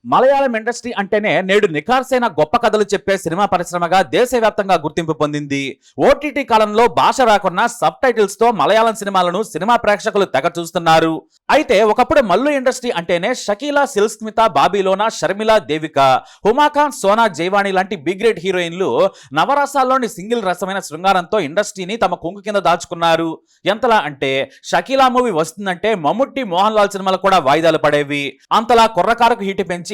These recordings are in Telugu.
మలయాళం ఇండస్ట్రీ అంటేనే నేడు నిఖార్సైన గొప్ప కథలు చెప్పే సినిమా పరిశ్రమగా దేశవ్యాప్తంగా గుర్తింపు పొందింది. ఓటీటీ కాలంలో భాష రాకున్నా సబ్ టైటిల్స్ తో మలయాళం సినిమాలను సినిమా ప్రేక్షకులు తెగ చూస్తున్నారు. అయితే ఒకప్పుడు మల్లు ఇండస్ట్రీ అంటేనే షకీలా, సిల్స్మిత, బాబీలోనా, షర్మిల, దేవిక, హుమాఖాన్, సోనా, జైవాణి లాంటి బిగ్ గ్రేట్ హీరోయిన్లు నవరసాల్లోని సింగిల్ రసమైన శృంగారంతో ఇండస్ట్రీని తమ కొంగు కింద దాచుకున్నారు. ఎంతలా అంటే షకీలా మూవీ వస్తుందంటే మమ్ముట్టి, మోహన్ లాల్ సినిమాలు కూడా వాయిదాలు పడేవి. అంతలా కుర్రకారకు హీట్ పెంచి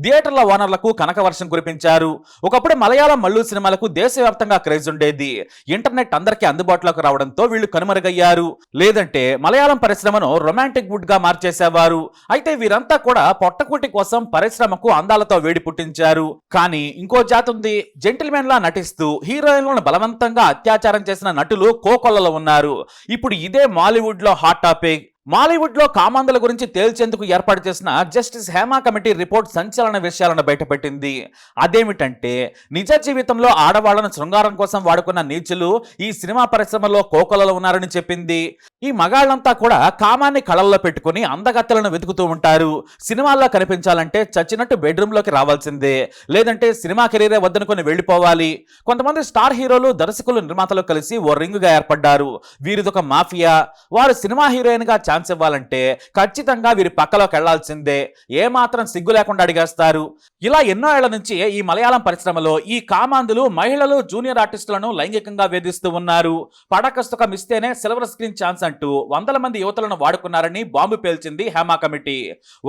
థియేటర్ల ఓనర్లకు కనక వర్షం కురిపించారు. ఒకప్పుడు మలయాళం మల్లు సినిమాలకు దేశవ్యాప్తంగా క్రేజ్ ఉండేది. ఇంటర్నెట్ అందరికీ అందుబాటులోకి రావడంతో వీళ్ళు కనుమరుగయ్యారు. లేదంటే మలయాళం పరిశ్రమను రొమాంటిక్ వుడ్ గా మార్చేసేవారు. అయితే వీరంతా కూడా పొట్టకూటి కోసం పరిశ్రమకు అందాలతో వేడి పుట్టించారు. కానీ ఇంకో జాతి ఉంది. జెంటిల్మెన్ లా నటిస్తూ హీరోయిన్లను బలవంతంగా అత్యాచారం చేసిన నటులు కోకొల్లలో ఉన్నారు. ఇప్పుడు ఇదే మాలీవుడ్ లో హాట్ టాపిక్. మాలీవుడ్ లో కామాంధుల గురించి తేల్చేందుకు ఏర్పాటు చేసిన జస్టిస్ హేమా కమిటీ రిపోర్ట్ సంచలన విషయాలను బయటపెట్టింది. అదేమిటంటే నిజ జీవితంలో ఆడవాళ్లను శృంగారం కోసం వాడుకున్న నీచులు ఈ సినిమా పరిశ్రమలో కోకొలలో ఉన్నారని చెప్పింది. ఈ మగాళ్లంతా కూడా కామాన్ని కళల్లో పెట్టుకుని అందగత్తెలను వెతుకుతూ ఉంటారు. సినిమాల్లో కనిపించాలంటే చచ్చినట్టు బెడ్రూమ్ లోకి రావాల్సిందే, లేదంటే సినిమా కెరీరే వద్దనుకొని వెళ్లిపోవాలి. కొంతమంది స్టార్ హీరోలు, దర్శకులు, నిర్మాతలు కలిసి ఓ రింగుగా ఏర్పడ్డారు. వీరిదొక మాఫియా. వారు సినిమా హీరోయిన్ గా ఛాన్స్ ఇవ్వాలంటే ఖచ్చితంగా వీరి పక్కలోకి వెళ్లాల్సిందే. ఏమాత్రం సిగ్గు లేకుండా అడిగేస్తారు. ఇలా ఎన్నో ఏళ్ల నుంచి ఈ మలయాళం పరిశ్రమలో ఈ కామాంధులు మహిళలు, జూనియర్ ఆర్టిస్టులను లైంగికంగా వేధిస్తూ ఉన్నారు. పడకస్తుకం ఇస్తేనే సిల్వర్ స్క్రీన్ ఛాన్స్ అంటూ వందల మంది యువతులను వాడుకున్నారని బాంబు పేల్చింది హేమా కమిటీ.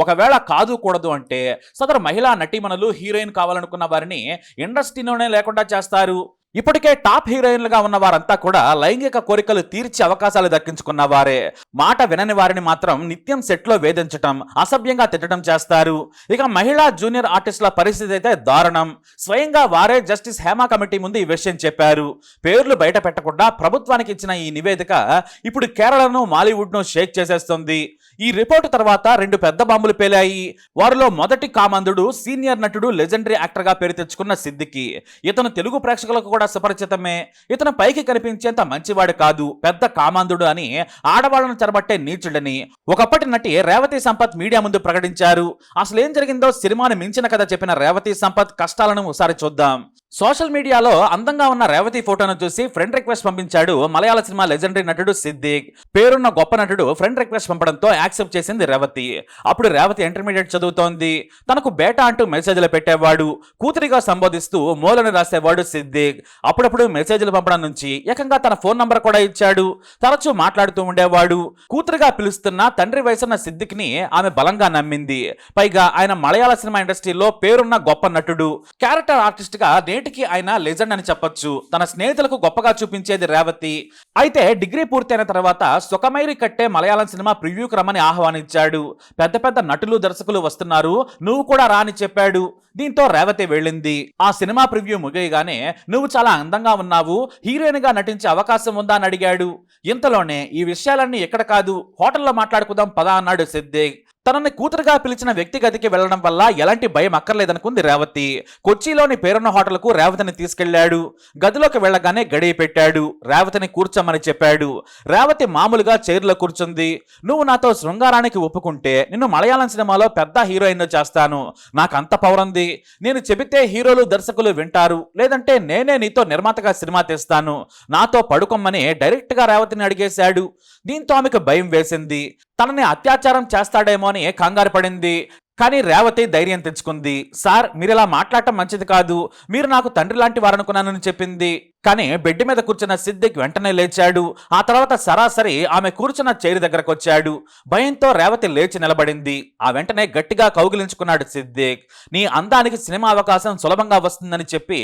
ఒకవేళ కాదు కూడదు అంటే సదరు మహిళా నటీమణులు, హీరోయిన్ కావాలనుకున్న వారిని ఇండస్ట్రీలోనే లేకుండా చేస్తారు. ఇప్పటికే టాప్ హీరోయిన్లుగా ఉన్న వారంతా కూడా లైంగిక కోరికలు తీర్చే అవకాశాలు దక్కించుకున్న వారే. మాట వినని వారిని మాత్రం నిత్యం సెట్లో వేధించటం, అసభ్యంగా తిట్టడం చేస్తారు. ఇక మహిళా, జూనియర్ ఆర్టిస్టుల పరిస్థితి అయితే దారుణం. స్వయంగా వారే జస్టిస్ హేమా కమిటీ ముందు ఈ విషయం చెప్పారు. పేర్లు బయట పెట్టకుండా ప్రభుత్వానికి ఇచ్చిన ఈ నివేదిక ఇప్పుడు కేరళను, మాలీవుడ్ ను షేక్ చేసేస్తుంది. ఈ రిపోర్టు తర్వాత రెండు పెద్ద బాంబులు పేలాయి. వారిలో మొదటి కామందుడు సీనియర్ నటుడు, లెజెండరీ యాక్టర్ గా పేరు తెచ్చుకున్న సిద్దికి. ఇతను తెలుగు ప్రేక్షకులకు కూడా సుపరిచితమే. ఇతను పైకి కనిపించేంత మంచివాడు కాదు, పెద్ద కామాంధుడు అని, ఆడవాళ్లను చెరబట్టే నీచుడని ఒకప్పటి నటి రేవతి సంపత్ మీడియా ముందు ప్రకటించారు. అసలు ఏం జరిగిందో సినిమాని మించిన కథ చెప్పిన రేవతి సంపత్ కష్టాలను ఒకసారి చూద్దాం. సోషల్ మీడియాలో అందంగా ఉన్న రేవతి ఫోటోను చూసి ఫ్రెండ్ రిక్వెస్ట్ పంపించాడు మలయాళ సినిమా లెజెండరీ నటుడు సిద్దిక్. పేరున్న గొప్ప నటుడు ఫ్రెండ్ రిక్వెస్ట్ పంపడంతో యాక్సెప్ట్ చేసింది రేవతి. అప్పుడు రేవతి ఇంటర్మీడియట్ చదువుతోంది. తనకు బేటా అంటూ మెసేజ్లు పెట్టేవాడు. కూతురిగా సంబోధిస్తూ మూలని రాసేవాడు సిద్దిక్. అప్పుడప్పుడు మెసేజ్లు పంపడం నుంచి ఏకంగా తన ఫోన్ నంబర్ కూడా ఇచ్చాడు. తరచూ మాట్లాడుతూ ఉండేవాడు. కూతురిగా పిలుస్తున్న తండ్రి వయసున్న సిద్దిక్ ని ఆమె బలంగా నమ్మింది. పైగా ఆయన మలయాళ సినిమా ఇండస్ట్రీలో పేరున్న గొప్ప నటుడు. క్యారెక్టర్ ఆర్టిస్ట్ గా నేటికి ఆయన లెజెండ్ అని చెప్పొచ్చు. తన స్నేహితులకు గొప్పగా చూపించేది రేవతి. అయితే డిగ్రీ పూర్తయిన తర్వాత సుఖమైరి కట్టే మలయాళం సినిమా ప్రివ్యూకి రమ్మని ఆహ్వానించాడు. పెద్ద పెద్ద నటులు, దర్శకులు వస్తున్నారు, నువ్వు కూడా రా అని చెప్పాడు. దీంతో రేవతి వెళ్ళింది. ఆ సినిమా ప్రివ్యూ ముగియగానే నువ్వు చాలా అందంగా ఉన్నావు, హీరోయిన్ గా నటించే అవకాశం ఉందా అని అడిగాడు. ఇంతలోనే ఈ విషయాలన్నీ ఎక్కడ కాదు, హోటల్లో మాట్లాడుకుందాం పదా అన్నాడు సిద్దిక్. తనని కూతురుగా పిలిచిన వ్యక్తి గదికి వెళ్లడం వల్ల ఎలాంటి భయం అక్కర్లేదనుకుంది రేవతి. కొచ్చిలోని పేరున్న హోటల్కు రేవతిని తీసుకెళ్లాడు. గదిలోకి వెళ్లగానే గడియ పెట్టాడు. రేవతిని కూర్చోమని చెప్పాడు. రేవతి మామూలుగా చైర్లో కూర్చుంది. నువ్వు నాతో శృంగారానికి ఒప్పుకుంటే నిన్ను మలయాళం సినిమాలో పెద్ద హీరోయిన్ చేస్తాను. నాకంత పవర్ ఉంది. నేను చెబితే హీరోలు, దర్శకులు వింటారు, లేదంటే నేనే నీతో నిర్మాతగా సినిమా తీస్తాను, నాతో పడుకోమని డైరెక్ట్ గా రేవతిని అడిగేశాడు. దీంతో ఆమెకు భయం వేసింది. తనని అత్యాచారం చేస్తాడేమో అని కంగారు పడింది. కానీ రేవతి ధైర్యం తెచ్చుకుంది. సార్, మీరు ఇలా మాట్లాడటం మంచిది కాదు, మీరు నాకు తండ్రి లాంటి వారనుకున్నానని చెప్పింది. కానీ బెడ్ మీద కూర్చున్న సిద్దిక్ వెంటనే లేచాడు. ఆ తర్వాత సరాసరి ఆమె కూర్చున్న చైర్ దగ్గరకు వచ్చాడు. భయంతో రేవతి లేచి నిలబడింది. ఆ వెంటనే గట్టిగా కౌగిలించుకున్నాడు సిద్దిక్. నీ అందానికి సినిమా అవకాశం సులభంగా వస్తుందని చెప్పి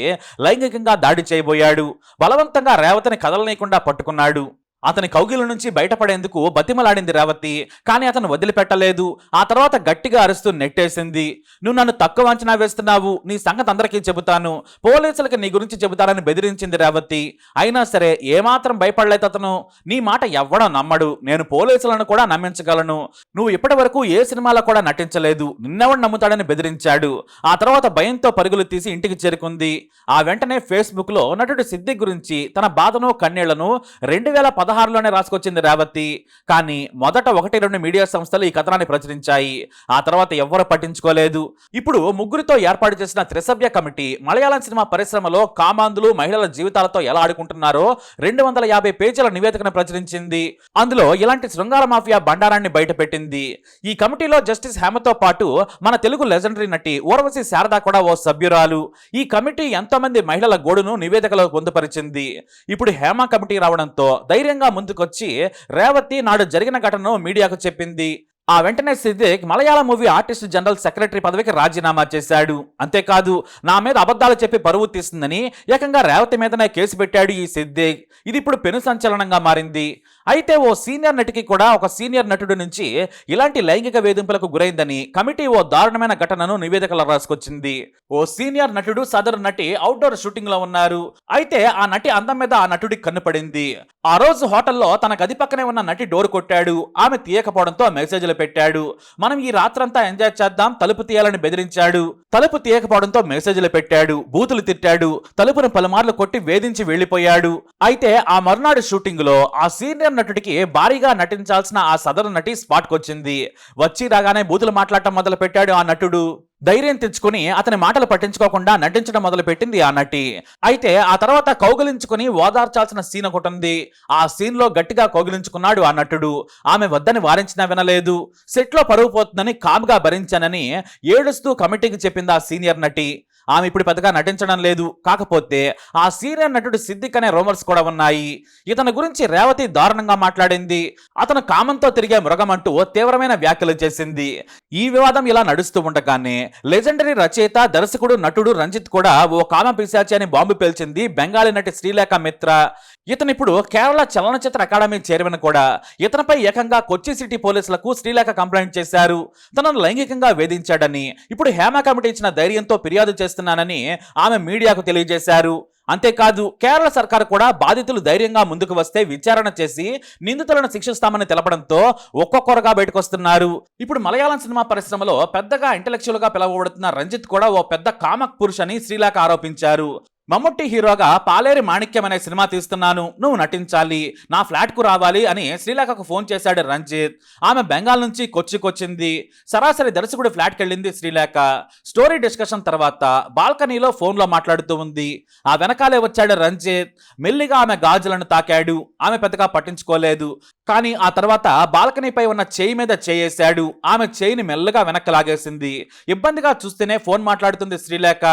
లైంగికంగా దాడి చేయబోయాడు. బలవంతంగా రేవతిని కదలనీయకుండా పట్టుకున్నాడు. అతని కౌగిల నుంచి బయటపడేందుకు బతిమలాడింది రేవతి. కానీ అతను వదిలిపెట్టలేదు. ఆ తర్వాత గట్టిగా అరుస్తూ నెట్టేసింది. నువ్వు నన్ను తక్కువ అంచనా వేస్తున్నావు, నీ సంగతి అందరికీ చెబుతాను, పోలీసులకి నీ గురించి చెబుతారని బెదిరించింది రేవతి. అయినా సరే ఏమాత్రం భయపడలేదు అతను. నీ మాట ఎవ్వడం నమ్మడు, నేను పోలీసులను కూడా నమ్మించగలను, నువ్వు ఇప్పటి వరకు ఏ సినిమాలో కూడా నటించలేదు, నిన్నెవడు నమ్ముతాడని బెదిరించాడు. ఆ తర్వాత భయంతో పరుగులు తీసి ఇంటికి చేరుకుంది. ఆ వెంటనే ఫేస్బుక్ లో నటుడు సిద్దిక్ గురించి తన బాధను, కన్నీళ్లను 2016 2016లోనే రాసుకొచ్చింది రేవతి. కానీ మొదట 1-2 మీడియా సంస్థలు ఈ కథనాన్ని ప్రచురించాయి. ఆ తర్వాత ఎవ్వరూ పట్టించుకోలేదు. ఇప్పుడు ముగ్గురితో ఏర్పాటు చేసిన త్రిసభ్య కమిటీ మలయాళం సినిమా పరిశ్రమలో కామాంధులు మహిళల జీవితాలతో ఎలా ఆడుకుంటున్నారో 250 పేజీల నివేదికను ప్రచురించింది. అందులో ఇలాంటి శృంగార మాఫియా బండారాన్ని బయటపెట్టింది. ఈ కమిటీలో జస్టిస్ హేమతో పాటు మన తెలుగు లెజెండరీ నటి ఊర్వశి శారద కూడా ఓ సభ్యురాలు. ఈ కమిటీ ఎంతో మంది మహిళల గోడును నివేదికలో పొందుపరిచింది. ఇప్పుడు హేమ కమిటీ రావడంతో ధైర్యంగా ముందుకొచ్చి రేవతి నాడు జరిగిన ఘటనను మీడియాకు చెప్పింది. ఆ వెంటనే Siddique Malayalam movie artist general secretary పదవికి రాజీనామా చేశాడు. అంతేకాదు, నా మీద అబద్ధాలు చెప్పి పరువు తీస్తుందని ఏకంగా రేవతి మీదనే కేసు పెట్టాడు ఈ సిద్దిక్. ఇది ఇప్పుడు పెను సంచలనంగా మారింది. అయితే ఓ సీనియర్ నటికి కూడా ఒక సీనియర్ నటుడి నుంచి ఇలాంటి లైంగిక వేధింపులకు గురైందని కమిటీ ఓ దారుణమైన ఘటనను నివేదికలో రాసుకొచ్చింది. ఓ సీనియర్ నటుడు సదరు నటి అవుట్డోర్ షూటింగ్ లో ఉన్నారు. అయితే ఆ నటి అందం మీద ఆ నటుడికి కన్నుపడింది. ఆ రోజు హోటల్లో తన గది పక్కనే ఉన్న నటి డోర్ కొట్టాడు. ఆమె తీయకపోవడంతో మెసేజ్లు పెట్టాడు. మనం ఈ రాత్రంతా ఎంజాయ్ చేద్దాం, తలుపు తీయాలని బెదిరించాడు. తలుపు తీయకపోవడంతో మెసేజ్లు పెట్టాడు, బూతులు తిట్టాడు, తలుపును పలుమార్లు కొట్టి వేధించి వెళ్లిపోయాడు. అయితే ఆ మర్నాడు షూటింగ్ లో ఆ సీనియర్ నటుడికి భారీగా నటించాల్సిన ఆ సదరు నటి స్పాట్ కొచ్చింది. వచ్చి రాగానే బూతులు మాట్లాడటం మొదలు పెట్టాడు ఆ నటుడు. ధైర్యం తెచ్చుకుని అతని మాటలు పట్టించుకోకుండా నటించడం మొదలుపెట్టింది ఆ నటి. అయితే ఆ తర్వాత కౌగిలించుకుని ఓదార్చాల్సిన సీన్ ఒకటి ఉంది. ఆ సీన్ లో గట్టిగా కౌగిలించుకున్నాడు ఆ నటుడు. ఆమె వద్దని వారించినా వినలేదు. సెట్ లో పరువు పోతుందని కామ్గా భరించానని ఏడుస్తూ కమిటీకి చెప్పింది ఆ సీనియర్ నటి. ఆమె ఇప్పుడు పెద్దగా నటించడం లేదు. కాకపోతే ఆ సీనియర్ నటుడు సిద్దిక్ అనే రూమర్స్ కూడా ఉన్నాయి. ఇతని గురించి రేవతి దారుణంగా మాట్లాడింది. అతను కామంతో తిరిగే మృగం అంటూ తీవ్రమైన వ్యాఖ్యలు చేసింది. ఈ వివాదం ఇలా నడుస్తూ ఉండగానే లెజెండరీ రచయిత, దర్శకుడు, నటుడు రంజిత్ కూడా ఓ కామ పిశాచి అని బాంబు పేల్చింది బెంగాలీ నటి శ్రీలేఖ మిత్ర. ఇతను ఇప్పుడు కేరళ చలనచిత్ర అకాడమీ చైర్మన్ కూడా. ఇతనిపై ఏకంగా కొచ్చి సిటీ పోలీసులకు శ్రీలేఖ కంప్లైంట్ చేశారు. తనను లైంగికంగా వేధించాడని, ఇప్పుడు హేమ కమిటీ ఇచ్చిన ధైర్యంతో ఫిర్యాదు చేస్తున్నానని ఆమె మీడియాకు తెలియజేశారు. అంతేకాదు, కేరళ సర్కారు కూడా బాధితులు ధైర్యంగా ముందుకు వస్తే విచారణ చేసి నిందితులను శిక్షిస్తామని తెలపడంతో ఒక్కొక్కరుగా బయటకొస్తున్నారు. ఇప్పుడు మలయాళం సినిమా పరిశ్రమలో పెద్దగా ఇంటెలెక్చువల్ గా పిలువబడుతున్న రంజిత్ కూడా ఓ పెద్ద కామక్ పురుష్ అని శ్రీలేఖ ఆరోపించారు. మమ్ముట్టి హీరోగా పాలేరి మాణిక్యం అనే సినిమా తీస్తున్నాను, నువ్వు నటించాలి, నా ఫ్లాట్ కు రావాలి అని శ్రీలేఖకు ఫోన్ చేశాడు రంజిత్. ఆమె బెంగాల్ నుంచి కొచ్చికొచ్చింది. సరాసరి దర్శకుడు ఫ్లాట్కి వెళ్ళింది శ్రీలేఖ. స్టోరీ డిస్కషన్ తర్వాత బాల్కనీలో ఫోన్లో మాట్లాడుతూ ఉంది. ఆ వెనకాలే వచ్చాడు రంజిత్. మెల్లిగా ఆమె గాజులను తాకాడు. ఆమె పెద్దగా పట్టించుకోలేదు. కానీ ఆ తర్వాత బాల్కనీపై ఉన్న చేయి మీద చేయేశాడు. ఆమె చేయిని మెల్లగా వెనక్కి లాగేసింది. ఇబ్బందిగా చూస్తేనే ఫోన్ మాట్లాడుతుంది శ్రీలేఖ.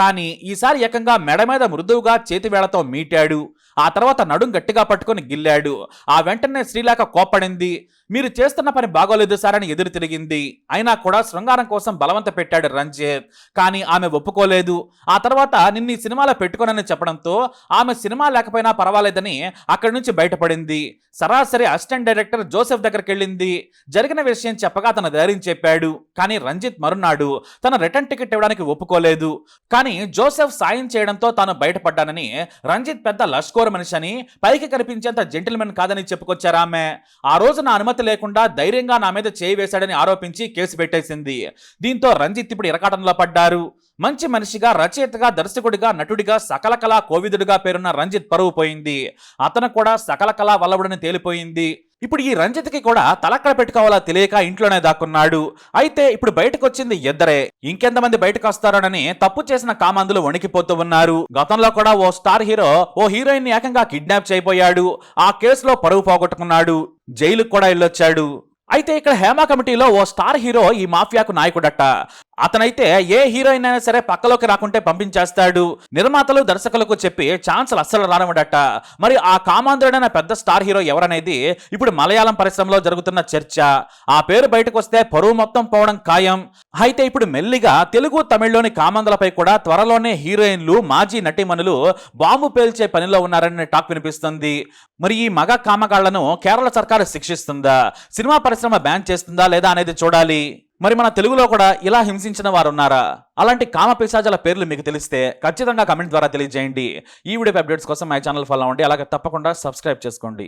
కానీ ఈసారి ఏకంగా మెడ మీద మృదువుగా చేతివేళ్లతో మీటాడు. ఆ తర్వాత నడుం గట్టిగా పట్టుకొని గిల్లాడు. ఆ వెంటనే శ్రీలేఖ కోప్పడింది. మీరు చేస్తున్న పని బాగోలేదు సార్ అని ఎదురు తిరిగింది. అయినా కూడా శృంగారం కోసం బలవంత పెట్టాడు రంజిత్. కానీ ఆమె ఒప్పుకోలేదు. ఆ తర్వాత నిన్ను ఈ సినిమాలో పెట్టుకోనని చెప్పడంతో ఆమె సినిమా లేకపోయినా పర్వాలేదని అక్కడి నుంచి బయటపడింది. సరాసరి అసిస్టెంట్ డైరెక్టర్ జోసెఫ్ దగ్గరికి వెళ్ళింది. జరిగిన విషయం చెప్పగా తన ధైర్యం చెప్పాడు. కానీ రంజిత్ మరునాడు తన రిటర్న్ టికెట్ ఇవ్వడానికి ఒప్పుకోలేదు. కానీ జోసెఫ్ సాయం చేయడంతో తాను బయటపడ్డానని, రంజిత్ పెద్ద లష్కోర్ మనిషి అని, పైకి కనిపించేంత జెంటిల్మెన్ కాదని చెప్పుకొచ్చారామె. ఆ రోజు నా అనుమతి లేకుండా ధైర్యంగా నా మీద చేయి వేశాడని ఆరోపించి కేసు పెట్టేసింది. దీంతో రంజిత్ ఇప్పుడు ఇరకాటంలో పడ్డారు. మంచి మనిషిగా, రచయితగా, దర్శకుడిగా, నటుడిగా, సకల కళా కోవిదుడిగా పేరున్న రంజిత్ పరువు పోయింది. అతను కూడా సకల కళా వల్లభుడని తేలిపోయింది. ఇప్పుడు ఈ రంజిత్కి కూడా తలక్కడ పెట్టుకోవాలా తెలియక ఇంట్లోనే దాక్కున్నాడు. అయితే ఇప్పుడు బయటకు వచ్చింది ఇద్దరే. ఇంకెంతమంది బయటకు వస్తారోనని తప్పు చేసిన కామాంధులు వణికిపోతూ ఉన్నారు. గతంలో కూడా ఓ స్టార్ హీరో ఓ హీరోయిన్ ని ఏకంగా కిడ్నాప్ చేయబోయాడు. ఆ కేసులో పరువు పోగొట్టుకున్నాడు. జైలుకు కూడా వెళ్ళొచ్చాడు. అయితే ఇక్కడ హేమ కమిటీలో ఓ స్టార్ హీరో ఈ మాఫియాకు నాయకుడట. అతనైతే ఏ హీరోయిన్ అయినా సరే పక్కలోకి రాకుంటే పంపించేస్తాడు. నిర్మాతలు, దర్శకులకు చెప్పి ఛాన్సులు అస్సలు రానవడట. మరి ఆ కామాంధుడైన పెద్ద స్టార్ హీరో ఎవరనేది ఇప్పుడు మలయాళం పరిశ్రమలో జరుగుతున్న చర్చ. ఆ పేరు బయటకు వస్తే పరువు మొత్తం పోవడం ఖాయం. అయితే ఇప్పుడు మెల్లిగా తెలుగు, తమిళ్లోని కామాంధులపై కూడా త్వరలోనే హీరోయిన్లు, మాజీ నటీమణులు బాంబు పేల్చే పనిలో ఉన్నారని టాక్ వినిపిస్తుంది. మరి ఈ మగ కామగాళ్లను కేరళ సర్కారు శిక్షిస్తుందా, సినిమా పరిశ్రమ బ్యాన్ చేస్తుందా లేదా అనేది చూడాలి. మరి మన తెలుగులో కూడా ఇలా హింసించిన వారు ఉన్నారా? అలాంటి కామ పిశాచాల పేర్లు మీకు తెలిస్తే ఖచ్చితంగా కమెంట్ ద్వారా తెలియజేయండి. ఈ వీడియో అప్డేట్స్ కోసం మై ఛానల్ ఫాలో అవ్వండి. అలాగే తప్పకుండా సబ్స్క్రైబ్ చేసుకోండి.